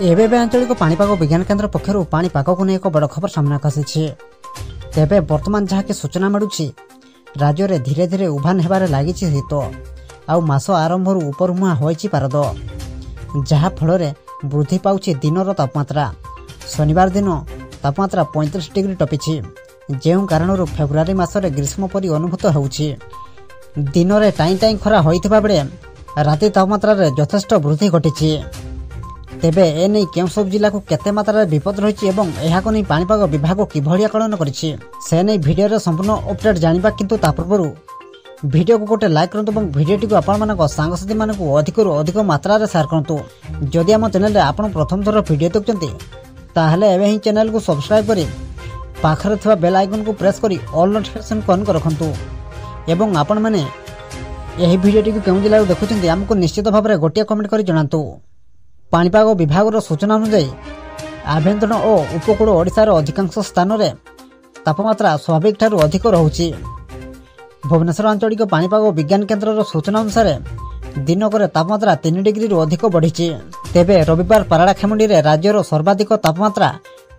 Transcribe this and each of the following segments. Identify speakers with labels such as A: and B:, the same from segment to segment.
A: एबे आंचलिक पाणीपाग विज्ञान केन्द्र पक्षर पाणीपाग को नहीं एक बड़ खबर सामना आसी। तेबे वर्तमान जहाँकि सूचना मिलूँ राज्य में धीरे धीरे उभान होबार लगी शीत आउ मास आरंभ उपरमुआ होइछि पारद जहाँफल वृद्धि पाउछि दिनर तापमात्रा। शनिवार दिन तापमात्रा 35 डिग्री टपिछि जो कारण फेब्रुआरी मासरे ग्रीष्म परी अनुभूत होउछि। दिन में टाई टाई खरा होइथिबा बेले राति तापमात्रा यथेष्ट वृद्धि घटी। तेबे एने केउ सब जिला को केते मात्रा विपद रही और नहीं पाणीपाग विभाग किभली आकलन करिछि से नहीं वीडियो संपूर्ण अपडेट जानिबा। किंतु ता पूर्व वीडियो को गोटे लाइक करंतु और वीडियो को आपण सांगसाथी मानक अधिक अधिक मात्रा शेयर करंतु। जदि आम चैनल आपण प्रथम थर वीडियो देखुंती ताहले एबे ही चैनल को सब्सक्राइब करी पाखरे थिबा बेल आइकन को प्रेस करी ऑल नोटिफिकेशन को ऑन कर रखंतु। एवं आपण माने एही वीडियो को केउ जिला देखुंती हमको निश्चित भाव में गोटे कमेंट करी जणांतु। पाणीपाग विभाग सूचना अनुसार आभ्यंतरण और उपकूल ओडिशार अधिकांश स्थान में तापमात्रा स्वाभाविक ठारू अधिक रहुछि। भुवनेश्वर आंचलिक पाणीपाग विज्ञान केन्द्र सूचना अनुसार दिनक तापमात्रा 3 डिग्री अधिक बढ़ी। तेबे रविवार पाराड़ाखेमुंडी राज्यर सर्वाधिक तापमात्रा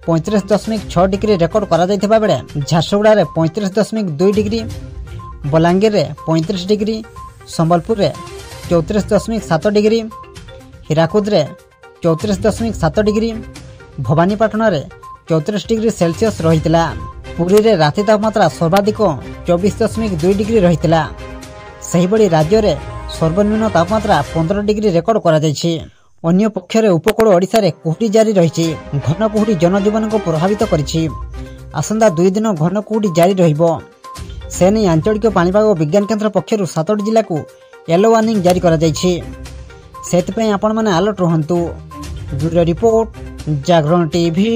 A: 35.6 डिग्री रेकर्ड करा बेले Jharsuguda 35.2 degree, Balangir 35 degree, Sambalpur 34.7 degree, Hirakud 34.7 degree, Bhawanipatna 34 degree Celsius रही। पुरी रे राति तापमात्रा सर्वाधिक 24.2 डिग्री रही। सेहिबड़ी राज्य में सर्वनिम्न तापमात्रा 15 डिग्री रेकर्ड करा जायछि। अन्य पक्षरे उपकूल ओडिशा रे कुहुडी जारी रही। घन कुहुडी जनजीवन को प्रभावित करिछि। आसंता 2 दिन घन कुहुडी जारी रहिबो। से नहीं आंचलिक पाणीपाग विज्ञान केन्द्र पक्षर 7 जिला को येलो वार्निंग जारी करा जायछि। सेतपई आपण माने अलर्ट रहंतु। ब्यूरो रिपोर्ट जागरण टीवी।